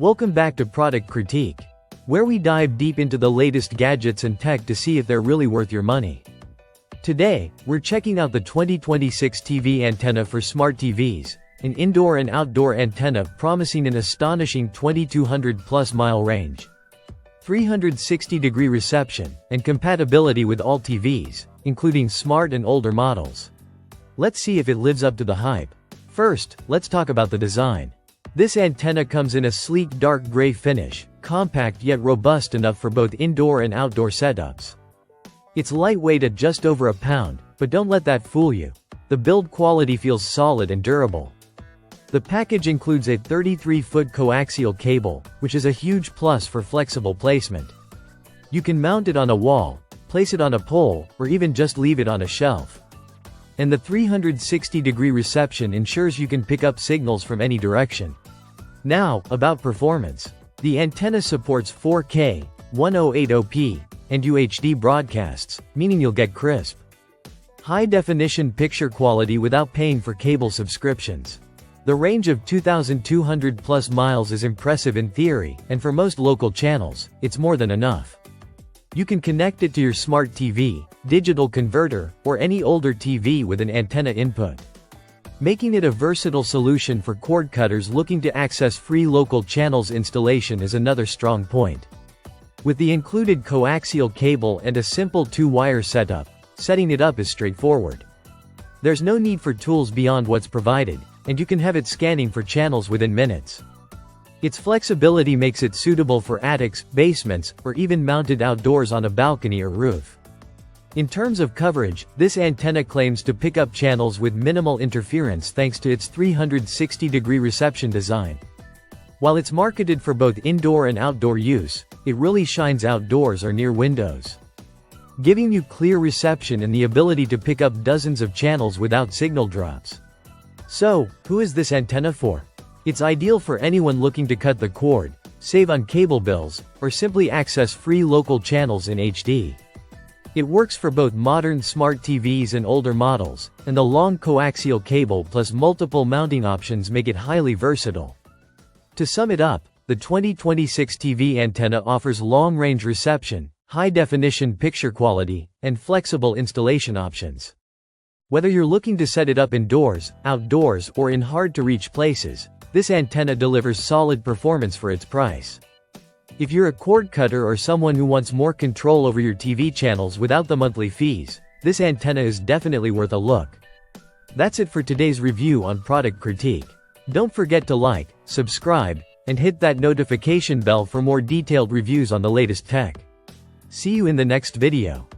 Welcome back to Product Critique, where we dive deep into the latest gadgets and tech to see if they're really worth your money. Today, we're checking out the 2026 TV antenna for smart TVs, an indoor and outdoor antenna promising an astonishing 2200+ mile range, 360-degree reception, and compatibility with all TVs, including smart and older models. Let's see if it lives up to the hype. First, let's talk about the design. This antenna comes in a sleek dark gray finish, compact yet robust enough for both indoor and outdoor setups. It's lightweight at just over a pound, but don't let that fool you. The build quality feels solid and durable. The package includes a 33-foot coaxial cable, which is a huge plus for flexible placement. You can mount it on a wall, place it on a pole, or even just leave it on a shelf. And the 360-degree reception ensures you can pick up signals from any direction. Now, about performance. The antenna supports 4K, 1080p, and UHD broadcasts, meaning you'll get crisp, high-definition picture quality without paying for cable subscriptions. The range of 2,200+ miles is impressive in theory, and for most local channels, it's more than enough. You can connect it to your smart TV, digital converter, or any older TV with an antenna input, making it a versatile solution for cord cutters looking to access free local channels. Installation is another strong point. With the included coaxial cable and a simple 2-wire setup, setting it up is straightforward. There's no need for tools beyond what's provided, and you can have it scanning for channels within minutes. Its flexibility makes it suitable for attics, basements, or even mounted outdoors on a balcony or roof. In terms of coverage, this antenna claims to pick up channels with minimal interference thanks to its 360-degree reception design. While it's marketed for both indoor and outdoor use, it really shines outdoors or near windows, giving you clear reception and the ability to pick up dozens of channels without signal drops. So, who is this antenna for? It's ideal for anyone looking to cut the cord, save on cable bills, or simply access free local channels in HD. It works for both modern smart TVs and older models, and the long coaxial cable plus multiple mounting options make it highly versatile. To sum it up, the 2026 TV antenna offers long-range reception, high-definition picture quality, and flexible installation options. Whether you're looking to set it up indoors, outdoors, or in hard-to-reach places, this antenna delivers solid performance for its price. If you're a cord cutter or someone who wants more control over your TV channels without the monthly fees, this antenna is definitely worth a look. That's it for today's review on Product Critique. Don't forget to like, subscribe, and hit that notification bell for more detailed reviews on the latest tech. See you in the next video.